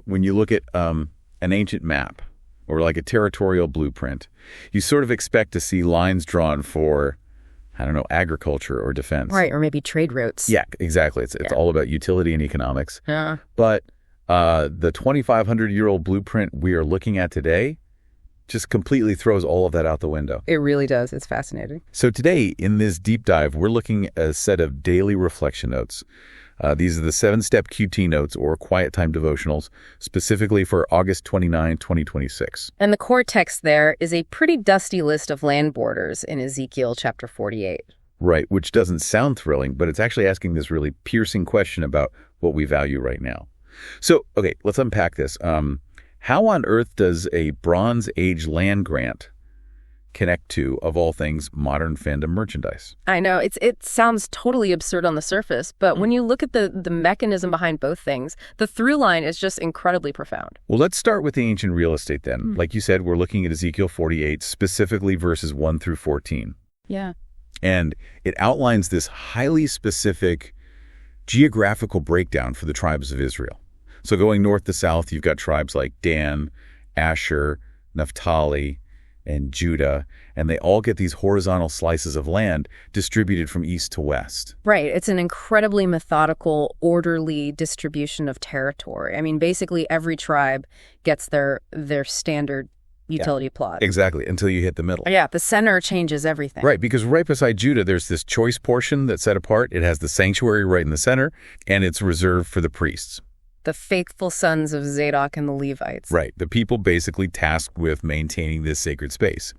when you look at an ancient map or like a territorial blueprint, you sort of expect to see lines drawn for, I don't know, agriculture or defense. Right, or maybe trade routes. Yeah, exactly. It's all about utility and economics. Yeah. But the 2,500-year-old blueprint we are looking at today just completely throws all of that out the window. It really does. It's fascinating. So today, in this deep dive, we're looking at a set of daily reflection notes. These are the 7-step QT notes, or quiet time devotionals, specifically for August 29, 2026. And the core text there is a pretty dusty list of land borders in Ezekiel chapter 48. Right, which doesn't sound thrilling, but it's actually asking this really piercing question about what we value right now. So, okay, let's unpack this. How on earth does a Bronze Age land grant connect to, of all things, modern fandom merchandise? I know, it sounds totally absurd on the surface, but when you look at the mechanism behind both things, the through line is just incredibly profound. Well, let's start with the ancient real estate then. Like you said, we're looking at Ezekiel 48, specifically verses 1 through 14. Yeah. And it outlines this highly specific geographical breakdown for the tribes of Israel. So going north to south, you've got tribes like Dan, Asher, Naphtali, and Judah, and they all get these horizontal slices of land distributed from east to west. Right. It's an incredibly methodical, orderly distribution of territory. I mean, basically every tribe gets their standard utility plot. Exactly, until you hit the middle. Yeah, the center changes everything. Right, because right beside Judah, there's this choice portion that's set apart. It has the sanctuary right in the center, and it's reserved for the priests. The faithful sons of Zadok and the Levites. Right, the people basically tasked with maintaining this sacred space.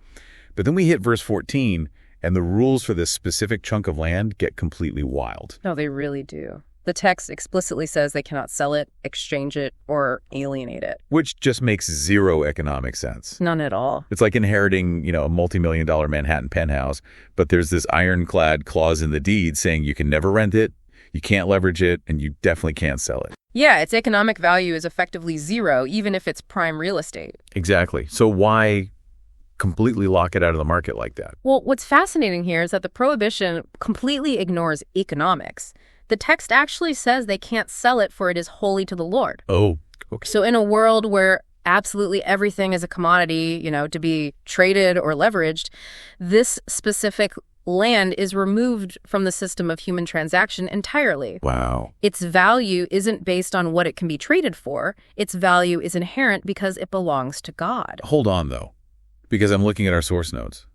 But then we hit verse 14, and the rules for this specific chunk of land get completely wild. No, they really do. The text explicitly says they cannot sell it, exchange it, or alienate it. Which just makes zero economic sense. None at all. It's like inheriting, a multi-million-dollar Manhattan penthouse, but there's this ironclad clause in the deed saying you can never rent it, you can't leverage it, and you definitely can't sell it. Yeah, its economic value is effectively zero, even if it's prime real estate. Exactly. So why completely lock it out of the market like that? Well, what's fascinating here is that the prohibition completely ignores economics. The text actually says they can't sell it, for it is holy to the Lord. Oh, okay. So in a world where absolutely everything is a commodity, to be traded or leveraged, this specific land is removed from the system of human transaction entirely. Wow. Its value isn't based on what it can be traded for. Its value is inherent because it belongs to God. Hold on, though, because I'm looking at our source notes,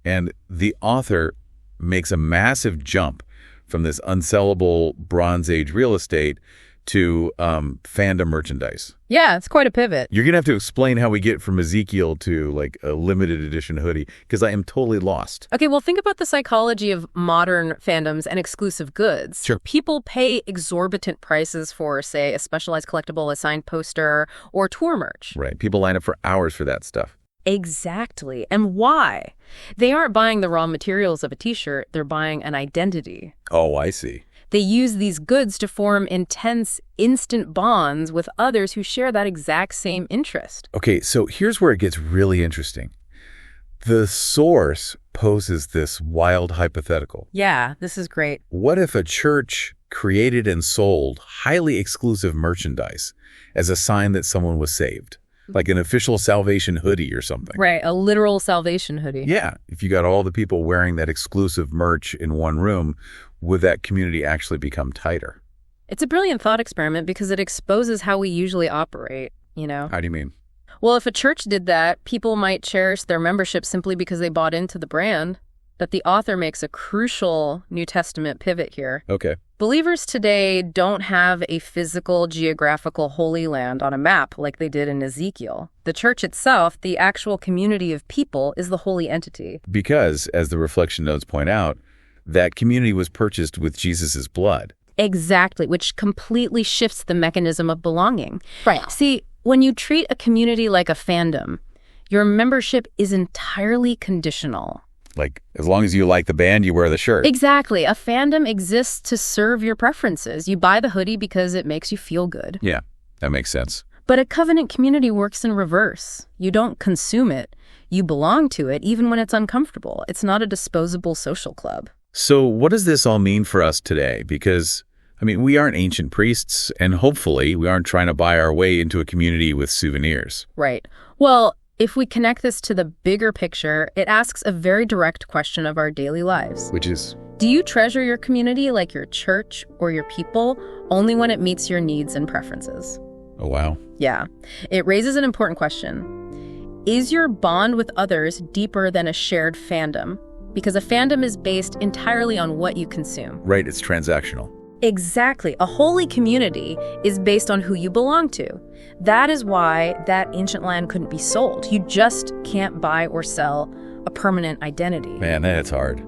and the author makes a massive jump from this unsellable Bronze Age real estate to fandom merchandise. Yeah, it's quite a pivot. You're going to have to explain how we get from Ezekiel to like a limited edition hoodie, because I am totally lost. Okay, well, think about the psychology of modern fandoms and exclusive goods. Sure. People pay exorbitant prices for, say, a specialized collectible, a signed poster, or tour merch. Right. People line up for hours for that stuff. Exactly. And why? They aren't buying the raw materials of a t-shirt. They're buying an identity. Oh, I see. They use these goods to form intense, instant bonds with others who share that exact same interest. Okay, so here's where it gets really interesting. The source poses this wild hypothetical. Yeah, this is great. What if a church created and sold highly exclusive merchandise as a sign that someone was saved? Like an official salvation hoodie or something. Right, a literal salvation hoodie. Yeah, if you got all the people wearing that exclusive merch in one room, would that community actually become tighter? It's a brilliant thought experiment because it exposes how we usually operate, How do you mean? Well, if a church did that, people might cherish their membership simply because they bought into the brand. But the author makes a crucial New Testament pivot here. Okay. Believers today don't have a physical, geographical Holy Land on a map like they did in Ezekiel. The church itself, the actual community of people, is the holy entity. Because, as the reflection notes point out, that community was purchased with Jesus' blood. Exactly, which completely shifts the mechanism of belonging. Right. See, when you treat a community like a fandom, your membership is entirely conditional. Like, as long as you like the band, you wear the shirt. Exactly. A fandom exists to serve your preferences. You buy the hoodie because it makes you feel good. Yeah, that makes sense. But a covenant community works in reverse. You don't consume it. You belong to it, even when it's uncomfortable. It's not a disposable social club. So what does this all mean for us today? Because I mean, we aren't ancient priests, and hopefully we aren't trying to buy our way into a community with souvenirs. Right. Well, if we connect this to the bigger picture, it asks a very direct question of our daily lives. Which is, do you treasure your community like your church or your people only when it meets your needs and preferences? oh wow. Yeah. It raises an important question. Is your bond with others deeper than a shared fandom? Because a fandom is based entirely on what you consume. Right, it's transactional. Exactly. A holy community is based on who you belong to. That is why that ancient land couldn't be sold. You just can't buy or sell a permanent identity. Man, that's hard.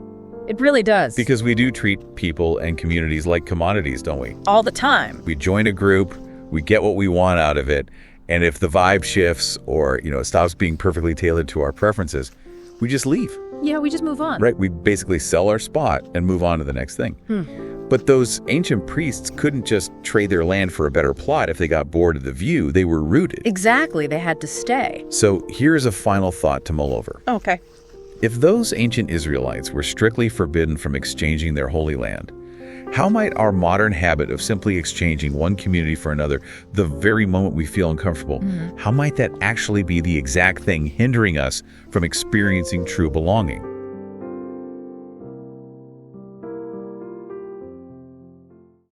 It really does. Because we do treat people and communities like commodities, don't we? All the time. We join a group, we get what we want out of it, and if the vibe shifts or, stops being perfectly tailored to our preferences, we just leave. Yeah, we just move on. Right, we basically sell our spot and move on to the next thing. But those ancient priests couldn't just trade their land for a better plot if they got bored of the view. They were rooted. Exactly. They had to stay. So here's a final thought to mull over. Okay. If those ancient Israelites were strictly forbidden from exchanging their holy land, how might our modern habit of simply exchanging one community for another the very moment we feel uncomfortable, how might that actually be the exact thing hindering us from experiencing true belonging?